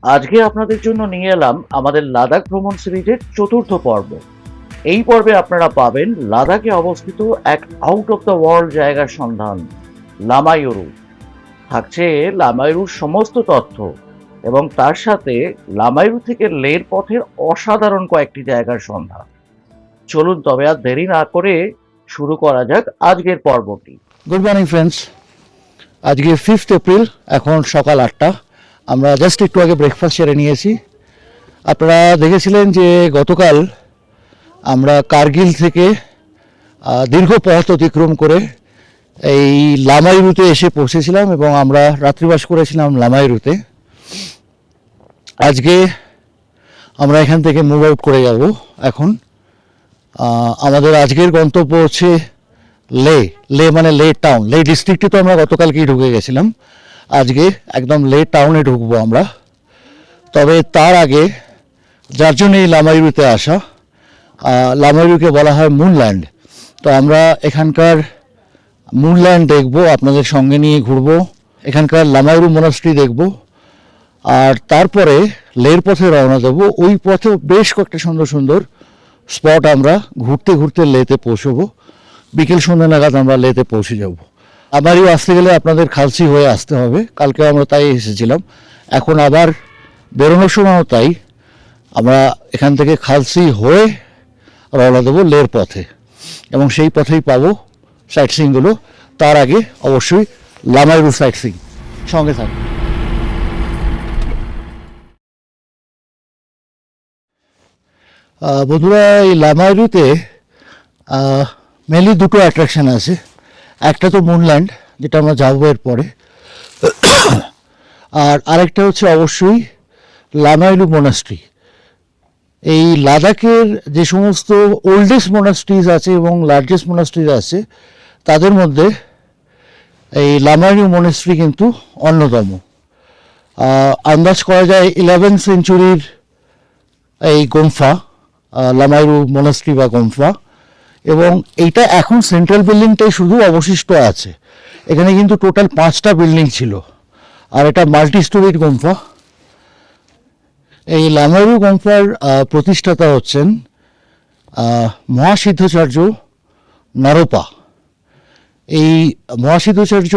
আজকে আপনাদের জন্য নিয়ে এলাম আমাদের লাদাখ ভ্রমণ সিরিজের চতুর্থ পর্ব। এই পর্বে আপনারা পাবেন লাদাখে অবস্থিত এক আউট অফ দ্য ওয়ার্ল্ড জায়গার সন্ধান, লামাইরু। থাকছে লামাইরুর সমস্ত তথ্য এবং তার সাথে লামাইরু থেকে লের পথের অসাধারণ কয়েকটি জায়গার সন্ধান। চলুন তবে আর দেরি না করে শুরু করা যাক আজকের পর্বটি। গুড মর্নিং ফ্রেন্ডস, আজকে 5th এপ্রিল, এখন সকাল 8টা। আমরা জাস্ট একটু আগে ব্রেকফাস্ট সেরে নিয়েছি। আপনারা দেখেছিলেন যে গতকাল আমরা কার্গিল থেকে দীর্ঘ পথ অতিক্রম করে এই লামাইরুতে এসে পৌঁছেছিলাম এবং আমরা রাত্রিবাস করেছিলাম লামাইরুতে। আজকে আমরা এখান থেকে মুভ আউট করে যাব। এখন আমাদের আজকের গন্তব্য হচ্ছে লে মানে লে টাউন। লে ডিস্ট্রিক্টে তো আমরা গতকালকেই ঢুকে গেছিলাম, আজকে একদম লে টাউনে ঢুকবো আমরা। তবে তার আগে, যার জন্য এই লামাইরুতে আসা, লামাইরুকে বলা হয় মুনল্যান্ড। তো আমরা এখানকার মুনল্যান্ড দেখবো, আপনাদের সঙ্গে নিয়ে ঘুরবো, এখানকার লামাইরু মনাস্ট্রি দেখবো, আর তারপরে লের পথে রওনা দেবো। ওই পথে বেশ কয়েকটা সুন্দর সুন্দর স্পট আমরা ঘুরতে ঘুরতে লেতে পৌঁছবো। বিকেল সন্ধ্যা নাগাদ আমরা লেতে পৌঁছে যাব। আমারও আসতে গেলে আপনাদের খালসি হয়ে আসতে হবে, কালকে আমরা তাই এসেছিলাম। এখন আবার বেরোনোর সময়ও তাই, আমরা এখান থেকে খালসি হয়ে রওনা দেবো লের পথে এবং সেই পথেই পাবো সাইট সিইংগুলো। তার আগে অবশ্যই লামাইরু সাইট সিইং সঙ্গে থাকবে। বন্ধুরা, এই লামাইরুতে মেনলি দুটো অ্যাট্রাকশান আছে। একটা তো মুনল্যান্ড, যেটা আমরা যাবো এর পরে, আর আরেকটা হচ্ছে অবশ্যই লামাইরু মোনাস্ট্রি। এই লাদাখের যে সমস্ত ওল্ডেস্ট মোনাস্ট্রিজ আছে এবং লার্জেস্ট মোনাস্ট্রিজ আছে, তাদের মধ্যে এই লামাইরু মোনাস্ট্রি কিন্তু অন্যতম। আন্দাজ করা যায় 11th সেঞ্চুরির এই গোম্ফা, লামাইরু মোনাস্ট্রি বা গোম্ফা, এবং এইটা এখন সেন্ট্রাল বিল্ডিংটাই শুধু অবশিষ্ট আছে। এখানে কিন্তু টোটাল 5টা বিল্ডিং ছিল, আর এটা মাল্টি স্টোরিড গোম্ফা। এই লামাইরু গোম্ফার প্রতিষ্ঠাতা হচ্ছেন মহাসিদ্ধাচার্য নারোপা। এই মহাসিদ্ধাচার্য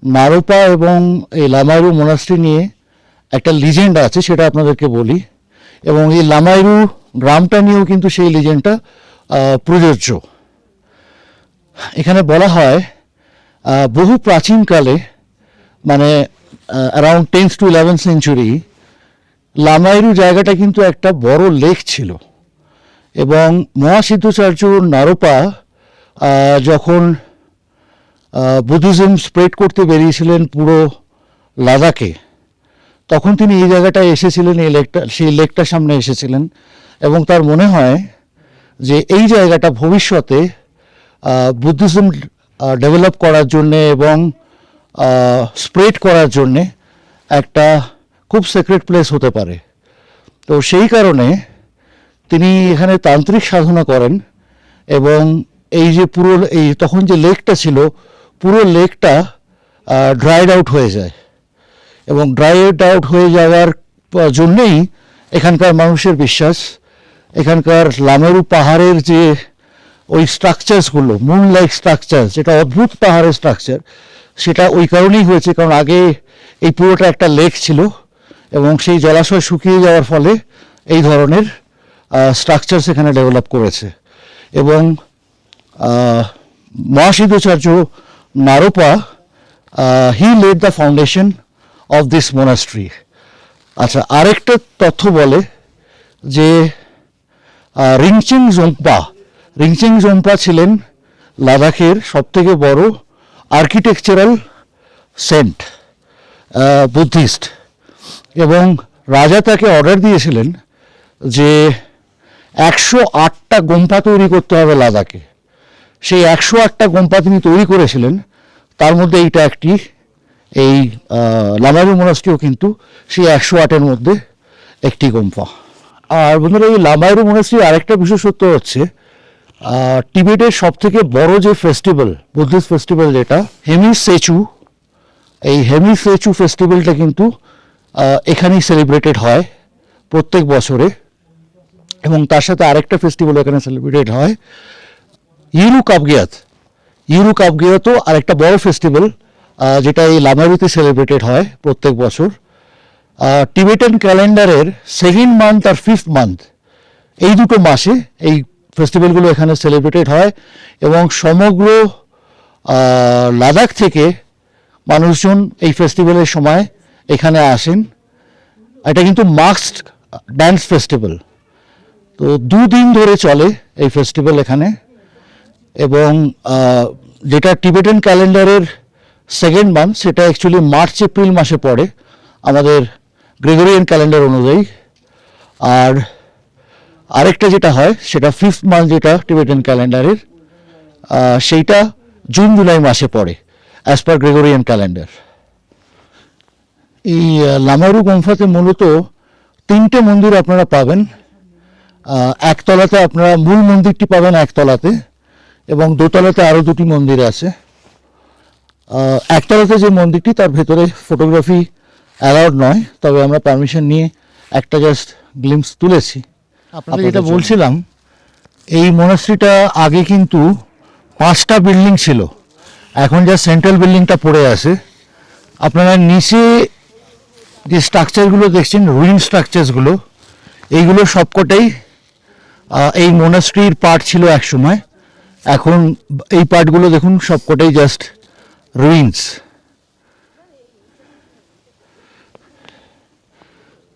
নারোপা এবং এই লামাইরু মোনাস্ট্রি নিয়ে একটা লিজেন্ড আছে, সেটা আপনাদেরকে বলি। এবং এই লামাইরু গ্রামটা নিয়েও কিন্তু সেই লিজেন্ডটা প্রযোজ্য। এখানে বলা হয় বহু প্রাচীনকালে, মানে around 10th to 11th century, লামাইরু জায়গাটা কিন্তু একটা বড় লেক ছিল। এবং মহাসিদ্ধাচার্য নারোপা যখন বুদ্ধিজম স্প্রেড করতে বেরিয়েছিলেন পুরো লাদাখে, তখন তিনি এই জায়গাটায় এসেছিলেন, সেই লেকটার সামনে এসেছিলেন, এবং তার মনে হয় যে এই জায়গাটা ভবিষ্যতে বুদ্ধিজম ডেভেলপ করার জন্যে এবং স্প্রেড করার জন্যে একটা খুব সিক্রেট প্লেস হতে পারে। তো সেই কারণে তিনি এখানে তান্ত্রিক সাধনা করেন এবং এই যে পুরো এই তখন যে লেকটা ছিল, পুরো লেকটা ড্রাইড আউট হয়ে যায়, এবং ড্রাইড আউট হয়ে যাওয়ার জন্যেই এখানকার মানুষের বিশ্বাস, এখানকার লামাইরু পাহাড়ের যে ওই স্ট্রাকচারসগুলো, মুন লাইক স্ট্রাকচার, যেটা অদ্ভুত পাহাড়ের স্ট্রাকচার, সেটা ওই কারণেই হয়েছে কারণ আগে এই পুরোটা একটা লেক ছিল এবং সেই জলাশয় শুকিয়ে যাওয়ার ফলে এই ধরনের স্ট্রাকচারস এখানে ডেভেলপ করেছে। এবং মহাসিদ্ধাচার্য Naropa, he led the foundation of this monastery. আচ্ছা, আরেকটা তথ্য বলে যে রিংচেং জোংপা ছিলেন লাদাখের সবথেকে বড় আর্কিটেকচারাল সেন্ট, বুদ্ধিস্ট, এবং রাজা তাকে অর্ডার দিয়েছিলেন যে 108টা গোম্পা তৈরি করতে হবে লাদাখে। সেই 108টা গোম্পা তিনি তৈরি করেছিলেন, তার মধ্যে এইটা একটি। এই লামাইরু মোনাস্ট্রিও কিন্তু সেই 108-এর মধ্যে একটি গোম্পা। আর বন্ধুরা, এই লামাইরু মোনাস্ট্রির আরেকটা বিশেষত্ব হচ্ছে টিবেটের সব থেকে বড় যে ফেস্টিভ্যাল, বুদ্ধিস্ট ফেস্টিভ্যাল, যেটা হেমি সেচু, এই হেমি সেচু ফেস্টিভ্যালটা কিন্তু এখানেই সেলিব্রেটেড হয় প্রত্যেক বছরে, এবং তার সাথে আরেকটা ফেস্টিভ্যাল এখানে সেলিব্রেটেড হয়, ইউরু কাপগিয়াত। ইউরু কাপগিয়াতও আরেকটা বড় ফেস্টিভ্যাল যেটা এই লামাইরুতে সেলিব্রেটেড হয় প্রত্যেক বছর। টিবেটান ক্যালেন্ডারের সেকেন্ড মান্থ আর ফিফথ মান্থ, এই দুটো মাসে এই ফেস্টিভ্যালগুলো এখানে সেলিব্রেটেড হয়, এবং সমগ্র লাদাখ থেকে মানুষজন এই ফেস্টিভ্যালের সময় এখানে আসেন। এটা কিন্তু মাস্কড ড্যান্স ফেস্টিভ্যাল, তো 2 দিন ধরে চলে এই ফেস্টিভ্যাল এখানে। এবং যেটা টিবেটান ক্যালেন্ডারের সেকেন্ড মান্থ, সেটা অ্যাকচুয়ালি মার্চ এপ্রিল মাসে পড়ে আমাদের গ্রেগরিয়ান ক্যালেন্ডার অনুযায়ী। আর আরেকটা যেটা হয় সেটা ফিফথ মান্থ, যেটা টিবেটান ক্যালেন্ডারের, সেইটা জুন জুলাই মাসে পড়ে অ্যাজ পার গ্রেগরিয়ান ক্যালেন্ডার। এই লামাইরু গুম্ফাতে মূলত 3টে মন্দির আপনারা পাবেন। একতলাতে আপনারা মূল মন্দিরটি পাবেন একতলাতে, এবং দোতলাতে আরও 2টি মন্দির আছে। একতলাতে যে মন্দিরটি, তার ভেতরে ফটোগ্রাফি অ্যালাউড নয়, তবে আমরা পারমিশন নিয়ে একটা জাস্ট গ্লিমস তুলেছি। আপনাদের যেটা বলছিলাম, এই মনাস্ট্রিটা আগে কিন্তু 5টা বিল্ডিং ছিল, এখন যা সেন্ট্রাল বিল্ডিংটা পড়ে আছে। আপনারা নিচে যে স্ট্রাকচারগুলো দেখছেন, রুইন স্ট্রাকচারসগুলো, এইগুলো সবকটাই এই মনাস্ট্রির পার্ট ছিল এক সময়। এখন এই পার্টগুলো দেখুন সবকটাই জাস্ট রুইন্স।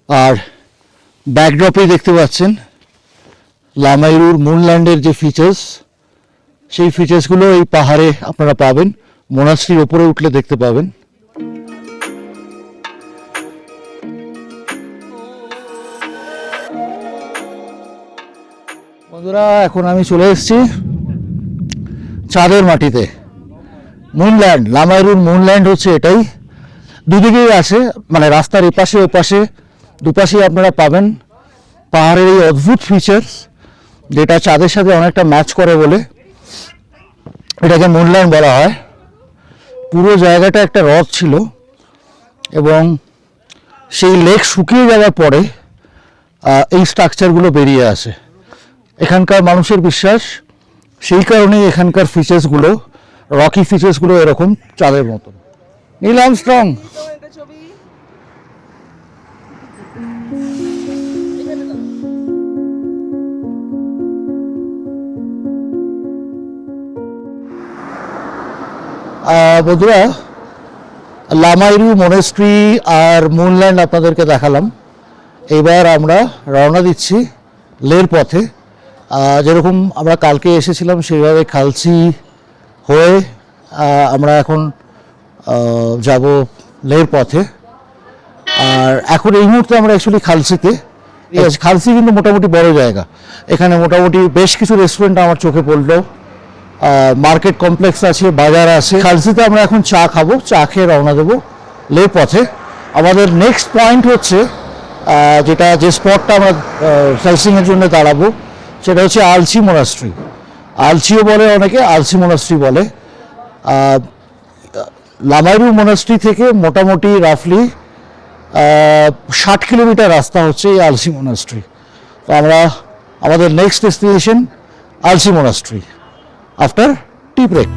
আর ব্যাকড্রপেই দেখতে পাচ্ছেন লামাইরুর মুনল্যান্ডের যে ফিচার্স, সেই ফিচার্সগুলো এই পাহাড়ে আপনারা পাবেন, মনাস্ট্রির ওপরে উঠলে দেখতে পাবেন। বন্ধুরা, এখন আমি চলে এসেছি চাঁদের মাটিতে। মুনল্যান্ড, লামাইরুর মুনল্যান্ড হচ্ছে এটাই। দুদিকেই আছে, মানে রাস্তার এপাশে ওপাশে দুপাশেই আপনারা পাবেন পাহাড়ের এই অদ্ভুত ফিচার্স, যেটা চাঁদের সাথে অনেকটা ম্যাচ করে বলে এটাকে মুনল্যান্ড বলা হয়। পুরো জায়গাটা একটা হ্রদ ছিল, এবং সেই লেক শুকিয়ে যাওয়ার পরে এই স্ট্রাকচারগুলো বেরিয়ে আসে। এখানকার মানুষের বিশ্বাস, সেই কারণেই এখানকার ফিচার্সগুলো, রকি ফিচার্সগুলো এরকম চাঁদের মতন। নীল আর্মস্ট্রং, বন্ধুরা, লামাইরু মনেস্ট্রি আর মুনল্যান্ড আপনাদেরকে দেখালাম। এবার আমরা রওনা দিচ্ছি লের পথে। যেরকম আমরা কালকে এসেছিলাম সেইভাবে খালসি হয়ে আমরা এখন যাব লের পথে। আর এখন এই মুহূর্তে আমরা অ্যাকচুয়ালি খালসিতে। খালসি কিন্তু মোটামুটি বড় জায়গা, এখানে মোটামুটি বেশ কিছু রেস্টুরেন্ট আমার চোখে পড়লো, মার্কেট কমপ্লেক্স আছে, বাজার আছে। খালসিতে আমরা এখন চা খাবো, চা খেয়ে রওনা দেবো লের পথে। আমাদের নেক্সট পয়েন্ট হচ্ছে যেটা, যে স্পটটা আমরা সাইটসিংয়ের জন্য দাঁড়াবো, সেটা হচ্ছে আলসি মনাস্ট্রি। আলসিও বলে অনেকে, আলসি মনাস্ট্রি বলে। লামাইরু মনাস্ট্রি থেকে মোটামুটি রাফলি 60 কিলোমিটার রাস্তা হচ্ছে এই আলসি মনাস্ট্রি। তো আমরা আমাদের next destination Alchi monastery after tea break.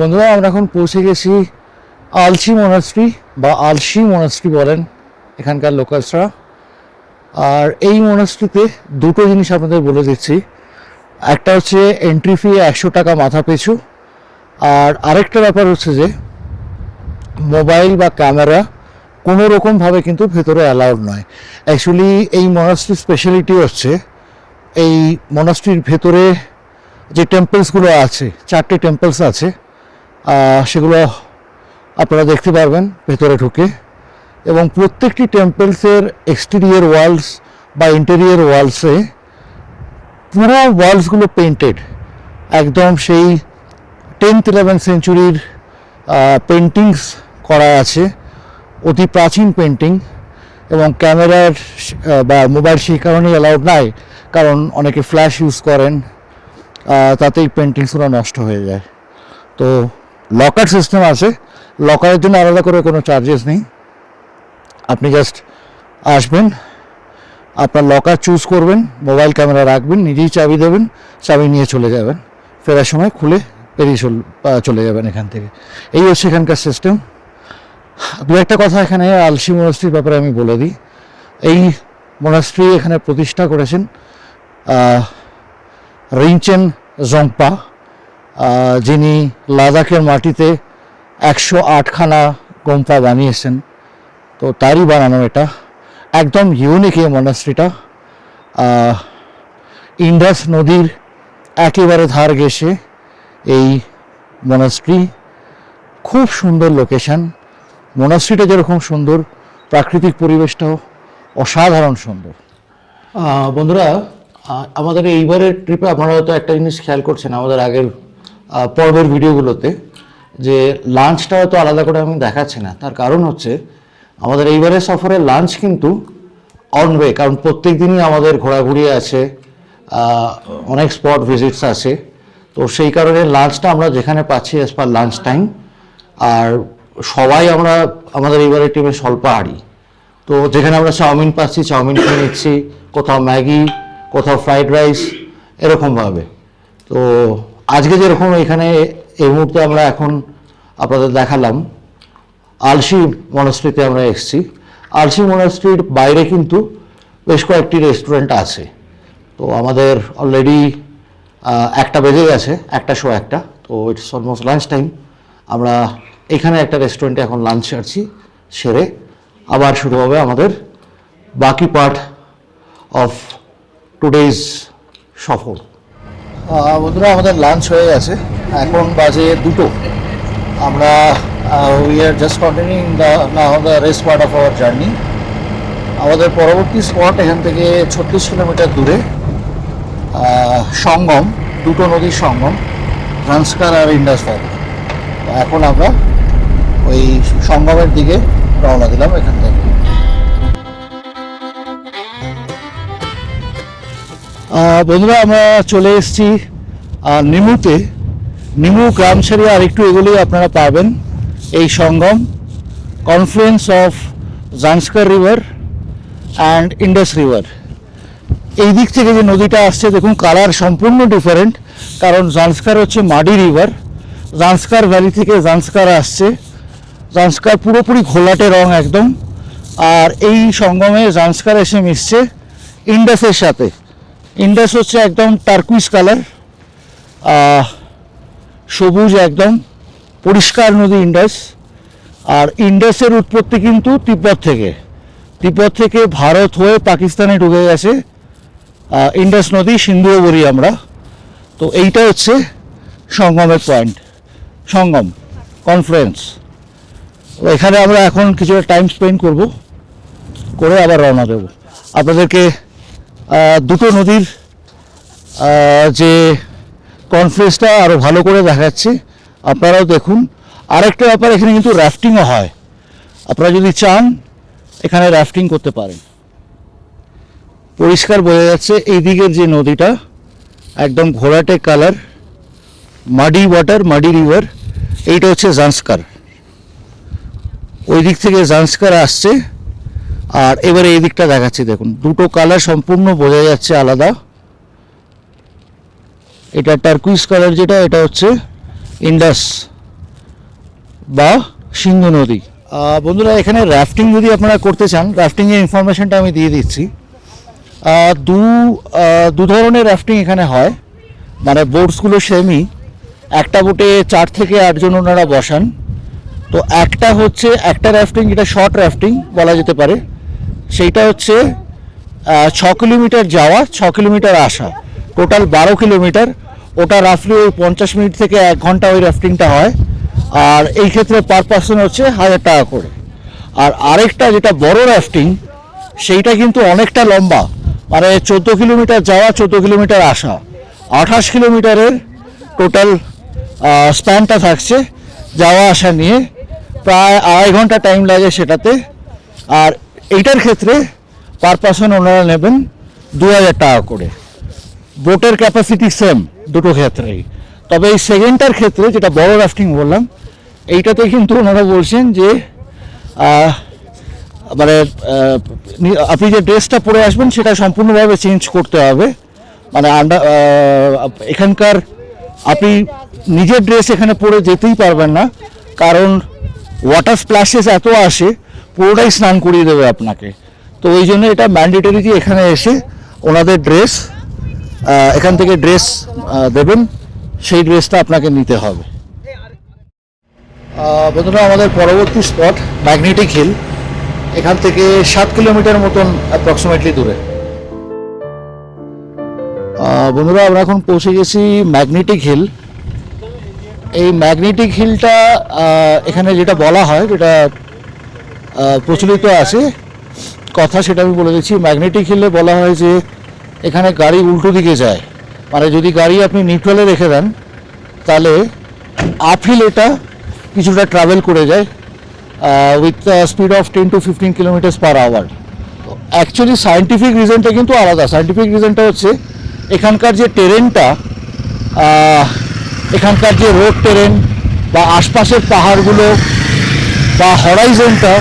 বন্ধুরা, আমরা এখন পৌঁছে গেছি আলসি মনাস্ট্রি, বা আলসি মনাস্ট্রি বলেন এখানকার লোকালসরা। আর এই মনাস্ট্রিতে দুটো জিনিস আপনাদের বলে দিচ্ছি। একটা হচ্ছে এন্ট্রি ফি 100 টাকা মাথা পিছু, আর আরেকটা ব্যাপার হচ্ছে যে মোবাইল বা ক্যামেরা কোনো রকমভাবে কিন্তু ভেতরে অ্যালাউড নয়। অ্যাকচুয়ালি এই মনাস্ট্রির স্পেশালিটি হচ্ছে, এই মনাস্ট্রির ভেতরে যে টেম্পলসগুলো আছে, 4টে টেম্পলস আছে, সেগুলো আপনারা দেখতে পারবেন ভেতরে ঢুকে। এবং প্রত্যেকটি টেম্পলসের এক্সটেরিয়র ওয়ালস বা ইন্টেরিয়র ওয়ালসে পুরো ওয়ালসগুলো পেন্টেড, একদম সেই 10th-11th সেঞ্চুরির পেন্টিংস করা আছে, অতি প্রাচীন পেন্টিং। এবং ক্যামেরার বা মোবাইল সেই কারণেই অ্যালাউড নাই, কারণ অনেকে ফ্ল্যাশ ইউজ করেন, তাতেই পেন্টিংসগুলো নষ্ট হয়ে যায়। তো লকার সিস্টেম আছে, লকারের জন্য আলাদা করে কোনো চার্জেস নেই। আপনি জাস্ট আসবেন, আপনার লকার চুজ করবেন, মোবাইল ক্যামেরা রাখবেন, নিজেই চাবি দেবেন, চাবি নিয়ে চলে যাবেন, ফেরার সময় খুলে বেরিয়ে চলে যাবেন এখান থেকে। এই হচ্ছে এখানকার সিস্টেম। দু একটা কথা এখানে আলশি মনাস্ট্রির ব্যাপারে আমি বলে দিই। এই মনাস্ট্রি এখানে প্রতিষ্ঠা করেছেন রিনচেন জংপা, যিনি লাদাখের মাটিতে 108খানা গোম্পা বানিয়েছেন। তো তারই বানানো এটা, একদম ইউনিক এই মনাস্ট্রিটা। ইন্ডাস নদীর একেবারে ধার ঘেঁষে এই মনাস্ট্রি, খুব সুন্দর লোকেশন। মনাস্ট্রিটা যেরকম সুন্দর, প্রাকৃতিক পরিবেশটাও অসাধারণ সুন্দর। বন্ধুরা, আমাদের এইবারের ট্রিপে আপনারা হয়তো একটা জিনিস খেয়াল করছেন আমাদের আগের পর্বের ভিডিওগুলোতে, যে লাঞ্চটা হয়তো আলাদা করে আমি দেখাচ্ছি না। তার কারণ হচ্ছে আমাদের এইবারের সফরে লাঞ্চ কিন্তু অন ওয়ে, কারণ প্রত্যেক দিনই আমাদের ঘোরাঘুরি আছে, অনেক স্পট ভিজিটস আছে। তো সেই কারণে লাঞ্চটা আমরা যেখানে পাচ্ছি অ্যাজ পার লাঞ্চ টাইম। আর সবাই আমরা আমাদের এইবারের টিমে স্বল্পাহারি, তো যেখানে আমরা চাউমিন পাচ্ছি চাউমিন খেয়ে নিচ্ছি, কোথাও ম্যাগি, কোথাও ফ্রাইড রাইস, এরকমভাবে। তো আজকে যেরকম এখানে এই মুহূর্তে আমরা এখন আপনাদের দেখালাম আলশি মনাস্ট্রিতে আমরা এসেছি। আলশি মনাস্ট্রির বাইরে কিন্তু বেশ কয়েকটি রেস্টুরেন্ট আছে। তো আমাদের অলরেডি 1টা বেজে গেছে, 1টা। তো ইটস অলমোস্ট লাঞ্চ টাইম। আমরা এখানে একটা রেস্টুরেন্টে এখন লাঞ্চ সেরে আবার শুরু হবে আমাদের বাকি পার্ট অফ টুডেজ সফর। বন্ধুরা, আমাদের লাঞ্চ হয়ে গেছে, এখন বাজে 2টো। আমরা we are just continuing the rest part of our journey. আমাদের পরবর্তী স্পট এখান থেকে 36 কিলোমিটার দূরে, সঙ্গম, দুটো নদীর সঙ্গম, জান্সকার আর ইন্ডাস ভ্যালি। এখন আমরা ওই সঙ্গমের দিকে রওনা দিলাম এখান থেকে। বন্ধুরা, আমরা চলে এসেছি নিমুতে। নিমু গ্রাম ছেড়ে আর একটু এগুলি আপনারা পাবেন এই সঙ্গম, confluence of Zanskar river and Indus river. এই দিক থেকে যে নদীটা আসছে দেখুন, কালার সম্পূর্ণ ডিফারেন্ট, কারণ জান্সকার হচ্ছে মাডি রিভার। জান্সকার ভ্যালি থেকে জান্সকার আসছে, জান্সকার পুরোপুরি ঘোলাটে রং একদম। আর এই সঙ্গমে জান্সকার এসে মিশছে ইন্ডাসের সাথে। ইন্ডাস হচ্ছে একদম টার্কুইজ কালার, সবুজ একদম পরিষ্কার নদী ইন্ডাস। আর ইন্ডাসের উৎপত্তি কিন্তু তিব্বত থেকে ভারত হয়ে পাকিস্তানে ঢুকে গেছে ইন্ডাস নদী, সিন্ধুও বলি আমরা। তো এইটা হচ্ছে সঙ্গমের পয়েন্ট, সঙ্গম কনফ্লুয়েন্স। এখানে আমরা এখন কিছুটা টাইম স্পেন্ড করে আবার রওনা দেব। আপনাদেরকে দুটো নদীর যে কনফ্লুয়েন্সটা আরও ভালো করে দেখাচ্ছি, আপনারাও দেখুন। আরেকটা ব্যাপার, এখানে কিন্তু রাফটিংও হয়, আপনারা যদি চান এখানে রাফটিং করতে পারেন। পরিষ্কার বোঝা যাচ্ছে এই দিকের যে নদীটা একদম ঘোলাটে colour, muddy water, muddy river. এইটা হচ্ছে জান্সকার, ওই দিক থেকে জান্সকার আসছে। আর এবারে এই দিকটা দেখাচ্ছি, দেখুন দুটো কালার সম্পূর্ণ বোঝা যাচ্ছে আলাদা। এটা টার্কুইজ কালার যেটা, এটা হচ্ছে ইন্ডাস বা সিন্ধু নদী। বন্ধুরা, এখানে রাফটিং যদি আপনারা করতে চান, রাফটিংয়ের ইনফরমেশনটা আমি দিয়ে দিচ্ছি। দু ধরনের রাফটিং এখানে হয়, মানে বোটসগুলো সেমই। একটা বোটে 4 থেকে 8 জন ওনারা বসান। তো একটা রাফটিং, যেটা শর্ট রাফটিং বলা যেতে পারে, সেইটা হচ্ছে 6 কিলোমিটার যাওয়া, 6 কিলোমিটার আসা, টোটাল 12 কিলোমিটার। ওটা রাফলি ওই 50 মিনিট থেকে 1 ঘন্টা ওই রাফটিংটা হয়। আর এই ক্ষেত্রে পার পার্সন হচ্ছে 1000 টাকা করে। আর আরেকটা যেটা বড় রাফটিং, সেইটা কিন্তু অনেকটা লম্বা, মানে 14 কিলোমিটার যাওয়া, 14 কিলোমিটার আসা, 28 কিলোমিটারের টোটাল স্প্যানটা থাকছে যাওয়া আসা নিয়ে। প্রায় 2.5 ঘন্টা টাইম লাগে সেটাতে। আর এইটার ক্ষেত্রে পার পারসন ওনারা নেবেন 2000 টাকা করে। বোটের ক্যাপাসিটি সেম দুটো ক্ষেত্রেই, তবে এই সেকেন্ডটার ক্ষেত্রে যেটা বড় রাফটিং বললাম, এইটাতে কিন্তু ওনারা বলছেন যে মানে আপনি যে ড্রেসটা পরে আসবেন সেটা সম্পূর্ণভাবে চেঞ্জ করতে হবে। মানে এখানকার আপনি নিজের ড্রেস এখানে পরে যেতেই পারবেন না, কারণ ওয়াটার স্প্ল্যাশেস এত আসে পুরোটাই স্নান করিয়ে দেবে আপনাকে। তো ওই জন্য এটা ম্যান্ডেটরি যে এখানে এসে ওনাদের ড্রেস এখান থেকে ড্রেস দেবেন, সেই ড্রেসটা আপনাকে নিতে হবে। বন্ধুরা, আমাদের পরবর্তী স্পট ম্যাগনেটিক হিল, এখান থেকে 7 কিলোমিটার মতন অ্যাপ্রক্সিমেটলি দূরে। বন্ধুরা, আমরা এখন পৌঁছে গেছি ম্যাগনেটিক হিল। এই ম্যাগনেটিক হিলটা এখানে যেটা বলা হয়, যেটা প্রচলিত আছে কথা, সেটা আমি বলে দিচ্ছি। ম্যাগনেটিক হিলে বলা হয় যে এখানে গাড়ি উল্টো দিকে যায়, মানে যদি গাড়ি আপনি নিউট্রালে রেখে দেন তাহলে আপহিল এটা কিছুটা ট্রাভেল করে যায় with speed of 10 to 15 kilometre per hour. Actually scientific রিজনটা কিন্তু আলাদা। সায়েন্টিফিক রিজনটা হচ্ছে এখানকার যে টেরেনটা, এখানকার যে রোড টেরেন বা আশপাশের পাহাড়গুলো বা হরাইজনটা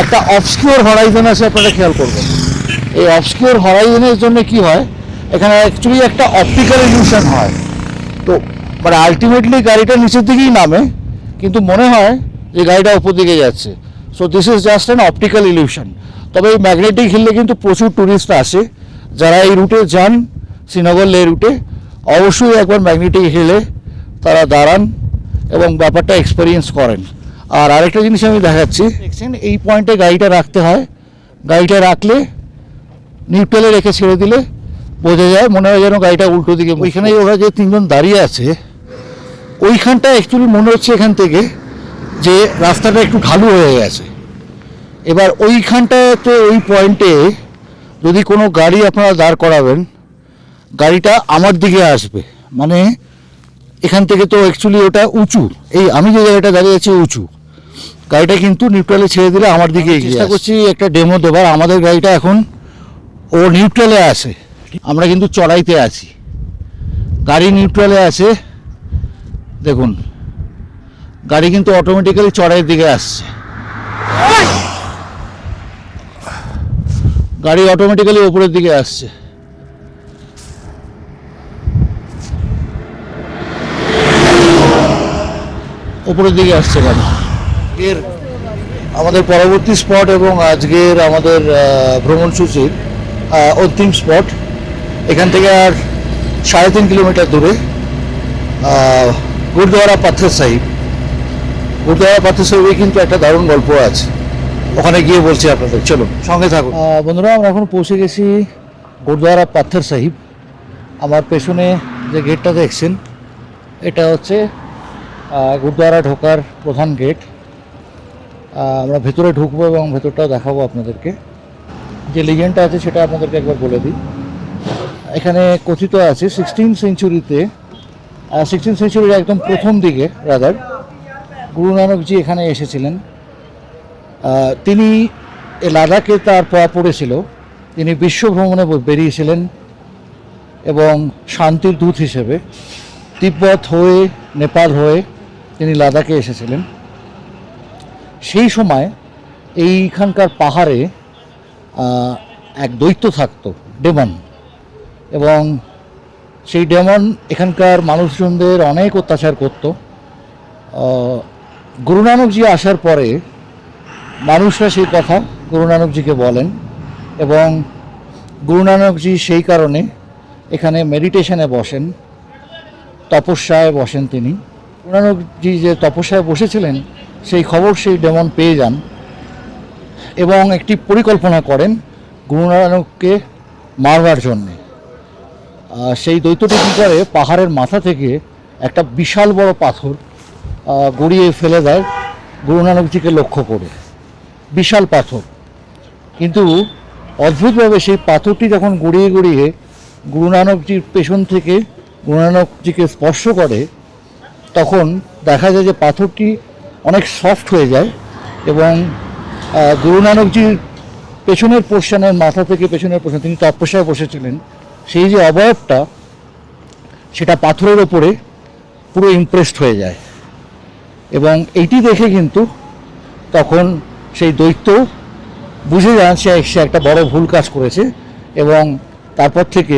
একটা অবস্কিউর হরাইজন আছে, আপনারা খেয়াল করবেন। এই অবস্কিউর হরাইজনের জন্য কি হয়, এখানে অ্যাকচুয়ালি একটা অপটিক্যাল ইলিউশন হয়। তো মানে আলটিমেটলি গাড়িটা নিচের দিকেই নামে, কিন্তু মনে হয় যে গাড়িটা উপর দিকে যাচ্ছে। So this is just an optical illusion. তবে এই ম্যাগনেটিক হিলে কিন্তু প্রচুর ট্যুরিস্ট আসে, যারা এই রুটে যান শ্রীনগর লে রুটে, অবশ্যই একবার ম্যাগনেটিক হিলে তারা দাঁড়ান এবং ব্যাপারটা এক্সপেরিয়েন্স করেন। আর আরেকটা জিনিস আমি দেখাচ্ছি, দেখছেন এই পয়েন্টে গাড়িটা রাখতে হয়। গাড়িটা রাখলে নিউট্রালে রেখে ছেড়ে দিলে বোঝা যায়, মনে হয় যেন গাড়িটা উল্টো দিকে। ওইখানে ওরা যে 3 জন দাঁড়িয়ে আছে, ওইখানটা অ্যাকচুয়ালি মনে হচ্ছে এখান থেকে যে রাস্তাটা একটু ঢালু হয়ে গেছে। এবার ওইখানটাতে ওই পয়েন্টে যদি কোনো গাড়ি আপনারা দাঁড় করাবেন, গাড়িটা আমার দিকে আসবে, মানে এখান থেকে তো অ্যাকচুয়ালি ওটা উঁচু, এই আমি যে জায়গাটা দাঁড়িয়ে আছি উঁচু, গাড়িটা কিন্তু নিউট্রালে ছেড়ে দিলে আমার দিকে এগিয়ে চেষ্টা করছি একটা ডেমো দেবার। আমাদের গাড়িটা এখন ও নিউট্রালে আছে, আমরা কিন্তু চড়াইতে আছি, গাড়ি নিউট্রালে আছে। দেখুন গাড়ি কিন্তু অটোমেটিক্যালি চড়াইয়ের দিকে আসছে, গাড়ি অটোমেটিক্যালি উপরের দিকে আসছে। উপরের দিকে আসছে গাড়ি। এর আমাদের পরবর্তী স্পট এবং আজকের আমাদের ভ্রমণসূচির অন্তিম স্পট, এখান থেকে আর 3.5 কিলোমিটার দূরে গুরুদ্বারা পাথর সাহিব। গুরুদ্বারা পাথর সাহিবে কিন্তু একটা দারুণ গল্প আছে, ওখানে গিয়ে বলছি আপনাদের, চলুন সঙ্গে থাকুন। বন্ধুরা, আমরা এখন পৌঁছে গেছি গুরুদ্বারা পাথর সাহিব। আমার পেছনে যে গেটটা দেখছেন, এটা হচ্ছে গুরুদ্বারা ঢোকার প্রধান গেট। আমরা ভেতরে ঢুকবো এবং ভেতরটাও দেখাবো আপনাদেরকে। যে লিজেন্ডটা আছে সেটা আপনাদেরকে একবার বলে দিই। এখানে কথিত আছে 16th সেঞ্চুরির একদম প্রথম দিকে রাদার গুরু নানকজি এখানে এসেছিলেন। তিনি লাদাখে তার পা পড়েছিল, তিনি বিশ্ব ভ্রমণে বেরিয়েছিলেন এবং শান্তির দূত হিসেবে তিব্বত হয়ে নেপাল হয়ে তিনি লাদাখে এসেছিলেন। সেই সময় এইখানকার পাহাড়ে এক দৈত্য থাকতো, ডেমন, এবং সেই ডেমন এখানকার মানুষজনদের অনেক অত্যাচার করত। গুরু নানকজি আসার পরে মানুষরা সেই কথা গুরু নানকজিকে বলেন এবং গুরু নানকজি সেই কারণে এখানে মেডিটেশনে বসেন, তপস্যায় বসেন। তিনি গুরু নানকজি যে তপস্যায় বসেছিলেন সেই খবর সেই ডেমন পেয়ে যান এবং একটি পরিকল্পনা করেন গুরু নানককে মারবার জন্যে। সেই দৈত্যটি কী করে, পাহাড়ের মাথা থেকে একটা বিশাল বড় পাথর গড়িয়ে ফেলে দেয় গুরু নানকজিকে লক্ষ্য করে, বিশাল পাথর। কিন্তু অদ্ভুতভাবে সেই পাথরটি যখন গড়িয়ে গড়িয়ে গুরু নানকজির পেছন থেকে গুরু নানকজিকে স্পর্শ করে, তখন দেখা যায় যে পাথরটি অনেক সফট হয়ে যায় এবং গুরু নানকজির পেছনের পোর্শনের মাথা থেকে পেছনের পোর্শন, তিনি তপস্যায় বসেছিলেন, সেই যে অবয়বটা সেটা পাথরের ওপরে পুরো ইমপ্রেসড হয়ে যায়। এবং এইটি দেখে কিন্তু তখন সেই দৈত্য বুঝে যান সে একটা বড় ভুল কাজ করেছে এবং তারপর থেকে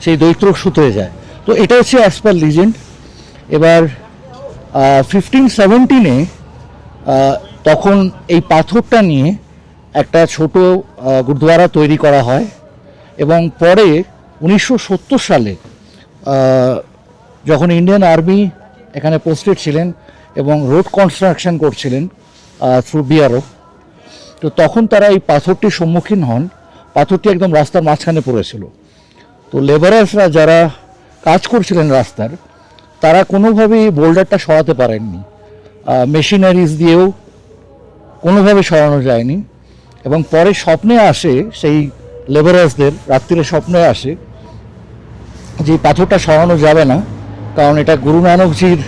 সেই দৈত্য শুতে যায়। তো এটা হচ্ছে অ্যাজ পার লিজেন্ড। এবার 1517-এ তখন এই পাথরটা নিয়ে একটা ছোট গুরুদ্বারা তৈরি করা হয় এবং পরে 1970 সালে যখন ইন্ডিয়ান আর্মি এখানে পোস্টেড ছিলেন এবং রোড কনস্ট্রাকশন করছিলেন থ্রু বিআরও, তো তখন তারা এই পাথরটির সম্মুখীন হন। পাথরটি একদম রাস্তার মাঝখানে পড়েছিল। তো লেবারার্সরা যারা কাজ করছিলেন রাস্তার, তারা কোনোভাবেই বোল্ডারটা সরাতে পারেননি, মেশিনারিজ দিয়েও কোনোভাবে সরানো যায়নি। এবং পরে স্বপ্নে আসে সেই লেবারার্সদের, রাত্রিরে স্বপ্নে আসে যে পাথরটা সরানো যাবে না, কারণ এটা গুরু নানকজির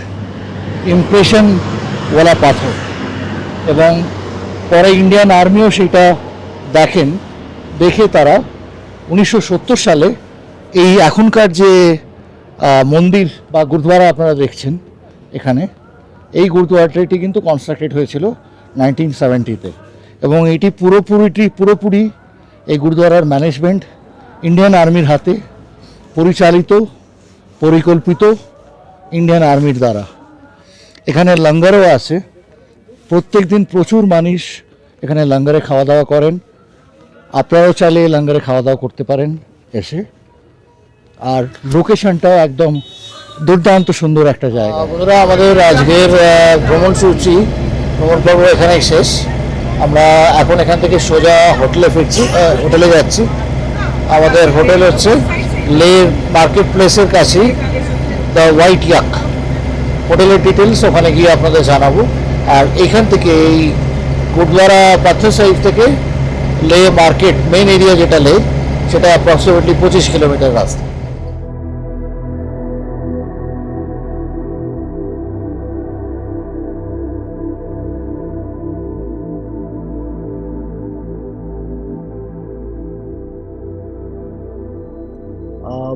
ইমপ্রেশনওয়ালা পাথর। এবং পরে ইন্ডিয়ান আর্মিও সেটা দেখেন, দেখে তারা 1970 সালে এই এখনকার যে মন্দির বা গুরুদ্বারা আপনারা দেখছেন এখানে, এই গুরুদ্বারাটি কিন্তু কনস্ট্রাক্টেড হয়েছিল 1970-তে এবং এটি পুরোপুরি এই গুরুদ্বারার ম্যানেজমেন্ট ইন্ডিয়ান আর্মির হাতে, পরিচালিত, পরিকল্পিত ইন্ডিয়ান আর্মির দ্বারা। এখানে লঙ্গারও আছে, প্রত্যেক দিন প্রচুর মানুষ এখানে লঙ্গারে খাওয়া দাওয়া করেন। আপনারাও চাইলে লঙ্গারে খাওয়া দাওয়া করতে পারেন এসে। আর লোকেশনটাও একদম দুর্দান্ত সুন্দর একটা জায়গা। বন্ধুরা, আমাদের আজকের ভ্রমণ পর্ব এখানেই শেষ। আমরা এখন এখান থেকে সোজা হোটেলে যাচ্ছি। আমাদের হোটেল হচ্ছে লে মার্কেট প্লেসের কাছেই দ্য হোয়াইট ইয়াক। হোটেলের ডিটেলস ওখানে গিয়ে আপনাদের জানাবো। আর এখান থেকে এই গুরুদ্বারা পাথর সাহিব থেকে লে মার্কেট মেন এরিয়া যেটা লে, সেটা অ্যাপ্রক্সিমেটলি 25 কিলোমিটার রাস্তা।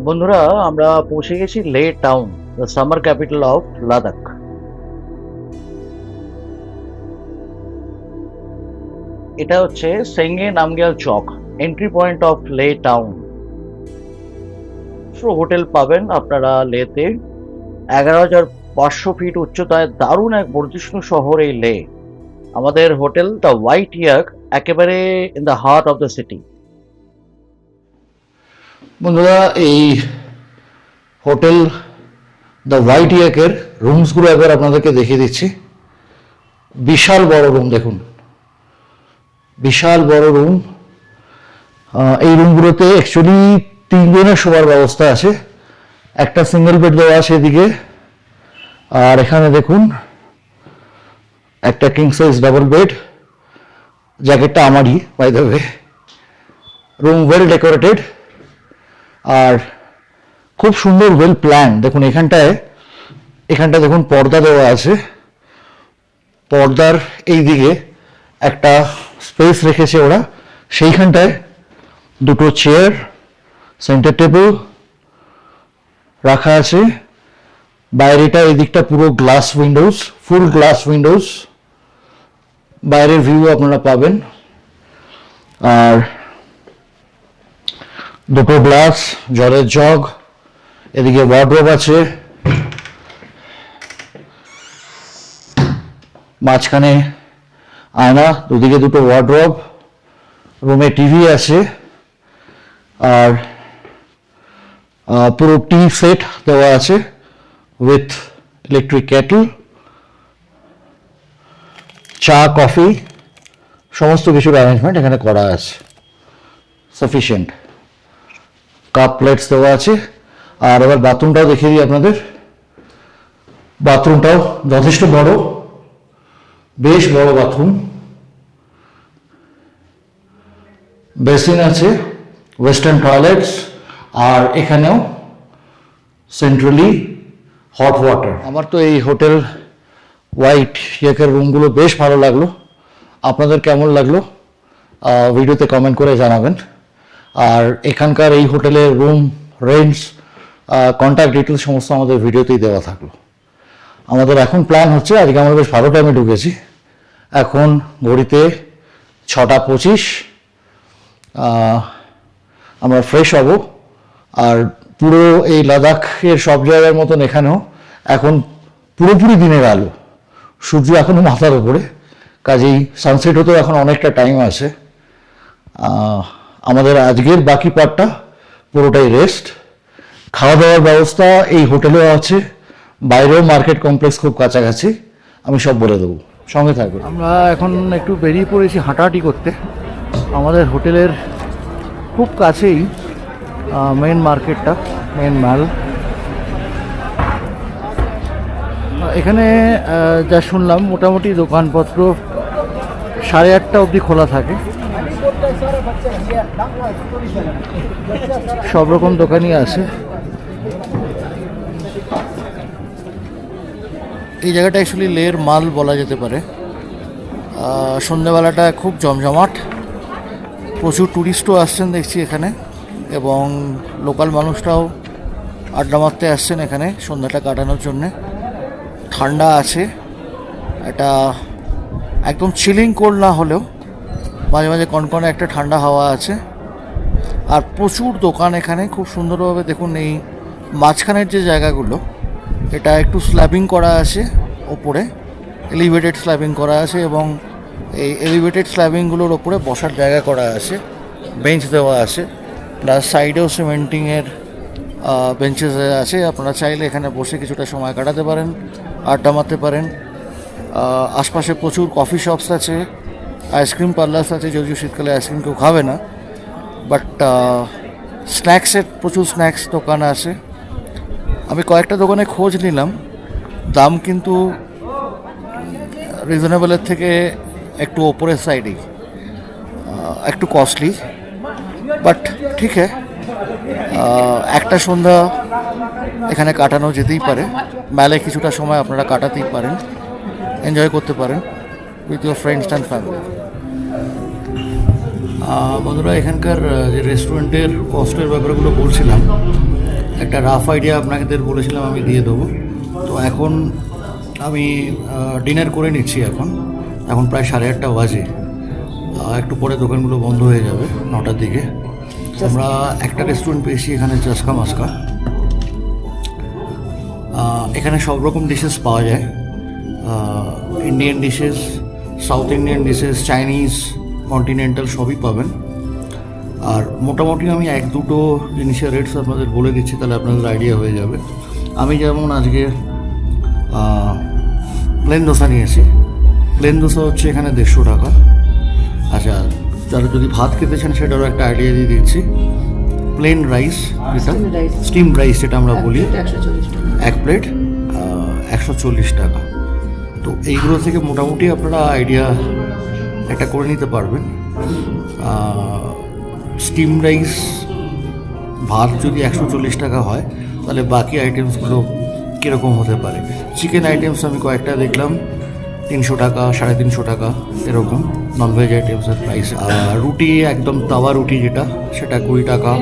বন্ধুরা, আমরা পৌঁছে গেছি লে town, the summer capital of Ladakh. এটা হচ্ছে সেঙ্গে নামগ্যাল চক, এন্ট্রি পয়েন্ট অফ লে টাউন। হোটেল পাবেন আপনারা লেতে। 11,500 ফিট উচ্চতায় দারুণ এক বর্ধিষ্ণু শহর এই লে। আমাদের হোটেল দ্য হোয়াইট ইয়াক, একেবারে in the heart of the city. বন্ধুরা, এই হোটেল দ্য হোয়াইট ইয়াকের রুমসগুলো একবার আপনাদেরকে দেখিয়ে দিচ্ছি। বিশাল বড় রুম, দেখুন, বিশাল বড় রুম। এই রুমগুলোতে অ্যাকচুয়ালি 3 জনের শোয়ার ব্যবস্থা আছে। একটা সিঙ্গেল বেড দেওয়া আছে এদিকে, আর এখানে দেখুন একটা কিং সাইজ ডাবল বেড। জ্যাকেটটা আমারই, by the way. Room well decorated আর খুব সুন্দর, ওয়েল প্ল্যান। দেখুন এখানটায় দেখুন পর্দা দেওয়া আছে। পর্দার এই দিকে একটা স্পেস রেখেছে ওরা, সেইখানটায় দুটো চেয়ার, সেন্টার টেবিল রাখা আছে। বাইরেটা এই দিকটা পুরো গ্লাস উইন্ডোজ, ফুল গ্লাস উইন্ডোজ, বাইরের ভিউ আপনারা পাবেন। আর দুটো গ্লাস, জলের জগ, এদিকে ওয়ার্ডরোব আছে, মাঝখানে আয়না, দুদিকে দুটো ওয়ার্ডরোব, রুমে টিভি আছে, আর পুরো টি সেট দেওয়া আছে উইথ ইলেকট্রিক কেটল, চা কফি সমস্ত কিছুর অ্যারেঞ্জমেন্ট এখানে করা আছে, সাফিসিয়েন্ট। কাপ প্লেটস দেওয়া আছে। আর এবার বাথরুমটাও দেখিয়ে দিই আপনাদের। বাথরুমটাও যথেষ্ট বড়, বেশ বড় বাথরুম। বেসিন আছে, ওয়েস্টার্ন টয়লেটস, আর এখানেও সেন্ট্রালি হট ওয়াটার। আমার তো এই হোটেল হোয়াইট ইয়েকের রুমগুলো বেশ ভালো লাগলো। আপনাদের কেমন লাগলো ভিডিওতে কমেন্ট করে জানাবেন। আর এখানকার এই হোটেলের রুম রেন্টস, কন্ট্যাক্ট ডিটেলস সমস্ত আমাদের ভিডিওতেই দেওয়া থাকলো। আমাদের এখন প্ল্যান হচ্ছে, আজকে আমরা বেশ ভালো টাইমে ঢুকেছি, এখন ঘড়িতে 6:25, আমরা ফ্রেশ হব। আর পুরো এই লাদাখের সব জায়গার মতন এখানেও এখন পুরোপুরি দিনের আলো, সূর্য এখনও মাথার উপরে, কাজেই সানসেট হতেও এখন অনেকটা টাইম আছে। আমাদের আজকের বাকি পার্টটা পুরোটাই রেস্ট। খাওয়া দাওয়ার ব্যবস্থা এই হোটেলেও আছে, বাইরেও মার্কেট কমপ্লেক্স খুব কাছাকাছি, আমি সব বলে দেবো, সঙ্গে থাকবে। আমরা এখন একটু বেরিয়ে পড়েছি হাঁটাহাঁটি করতে। আমাদের হোটেলের খুব কাছেই মেন মার্কেটটা, মেন মাল। এখানে যা শুনলাম মোটামুটি দোকানপত্র 8:30 অবধি খোলা থাকে, সব রকম দোকানই আছে। এই জায়গাটা অ্যাকচুয়ালি লের মাল বলা যেতে পারে। সন্ধ্যেবেলাটা খুব জমজমাট, প্রচুর ট্যুরিস্টও আসছেন দেখছি এখানে, এবং লোকাল মানুষরাও আড্ডা মারতে আসছেন এখানে সন্ধ্যাটা কাটানোর জন্যে। ঠান্ডা আছে, এটা একদম চিলিং কোল্ড না হলেও মাঝে মাঝে কনকনে একটা ঠান্ডা হাওয়া আছে। আর প্রচুর দোকান এখানে, খুব সুন্দরভাবে দেখুন এই মাঝখানের যে জায়গাগুলো, এটা একটু স্ল্যাবিং করা আছে, ওপরে এলিভেটেড স্ল্যাবিং করা আছে, এবং এই এলিভেটেড স্ল্যাবিংগুলোর ওপরে বসার জায়গা করা আছে, বেঞ্চ দেওয়া আছে, প্লাস সাইডেও সিমেন্টিংয়ের বেঞ্চেস আছে। আপনারা চাইলে এখানে বসে কিছুটা সময় কাটাতে পারেন, আড্ডা মারতে পারেন। আশপাশে প্রচুর কফি শপস আছে, আইসক্রিম পার্লার্স আছে, যদিও শীতকালে আইসক্রিম কেউ খাবে না, বাট স্ন্যাক্সের প্রচুর স্ন্যাক্স দোকান আছে। আমি কয়েকটা দোকানে খোঁজ নিলাম, দাম কিন্তু রিজনেবলের থেকে একটু ওপরের সাইডেই, একটু কস্টলি, বাট ঠিক আছে। একটা সন্ধ্যা এখানে কাটানো যেতেই পারে, মেলায় কিছুটা সময় আপনারা কাটাতেই পারেন, এনজয় করতে পারেন with your friends and family. বন্ধুরা, এখানকার যে রেস্টুরেন্টের কস্টের ব্যাপারগুলো বলছিলাম, একটা রাফ আইডিয়া আপনাদের বলেছিলাম আমি দিয়ে দেবো। তো এখন আমি ডিনার করে নিচ্ছি, এখন প্রায় 8:30 বাজে। একটু পরে দোকানগুলো বন্ধ হয়ে যাবে 9টার দিকে। আমরা একটা রেস্টুরেন্ট পেয়েছি এখানে, চাস্কা মাস্কা। এখানে সব রকম ডিশেস পাওয়া যায়, Indian dishes, south Indian dishes, Chinese, continental সবই পাবেন। আর মোটামুটি আমি 1-2 জিনিসের রেটস আপনাদের বলে দিচ্ছি, তাহলে আপনাদের আইডিয়া হয়ে যাবে। আমি যেমন আজকে প্লেন দোসা নিয়েছি। প্লেন দোসা হচ্ছে এখানে 150 টাকা। আচ্ছা, যারা যদি ভাত খেতে চান সেটারও একটা আইডিয়া দিয়ে দিচ্ছি। প্লেন রাইস, যেটা স্টিম রাইস যেটা আমরা বলি, 1 প্লেট 140 টাকা। তো এইগুলো থেকে মোটামুটি আপনারা আইডিয়া একটা করে নিতে পারবেন। স্টিম রাইস ভাত যদি 140 টাকা হয়, তাহলে বাকি আইটেমসগুলো কীরকম হতে পারে। চিকেন আইটেমস আমি কয়েকটা দেখলাম 300 টাকা, 350 টাকা এরকম ননভেজ আইটেমসের প্রাইস। আর রুটি একদম তাওয়া রুটি যেটা, সেটা 20 টাকা।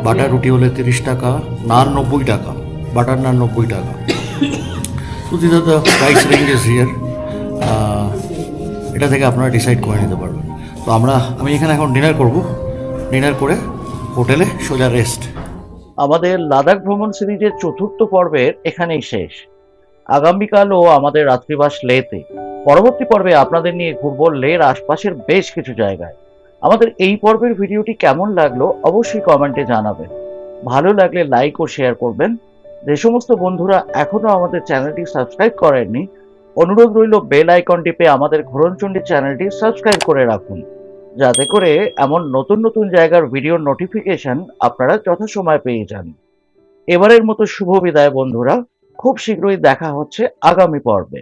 বাটার রুটি হলে 30 টাকা। নান 90 টাকা, বাটার নান 90 টাকা। তো this are the price ranges here. এটা থেকে আপনারা ডিসাইড করে নিতে পারবেন। তো আমি এখানে এখন ডিনার করব, ডিনার করে হোটেলে সোজা রেস্ট। আমাদের লাদাখ ভ্রমণ সিরিজের 4র্থ পর্বের এখানেই শেষ। আগামীকালও আমাদের রাত্রিবাস লেতে। পরবর্তী পর্বে আপনাদের নিয়ে ঘুরবো লের আশপাশের বেশ কিছু জায়গায়। আমাদের এই পর্বের ভিডিওটি কেমন লাগলো অবশ্যই কমেন্টে জানাবেন। ভালো লাগলে লাইক ও শেয়ার করবেন। যে সমস্ত বন্ধুরা এখনো আমাদের চ্যানেলটি সাবস্ক্রাইব করেননি, অনুরোধ রইল বেল আইকন টিপে আমাদের ঘোরনচণ্ডী চ্যানেলটি সাবস্ক্রাইব করে রাখুন, যাতে করে এমন নতুন নতুন জায়গার ভিডিওর নোটিফিকেশন আপনারা যথাসময়ে পেয়ে যান। এবারের মতো শুভ বিদায় বন্ধুরা, খুব শীঘ্রই দেখা হচ্ছে আগামী পর্বে।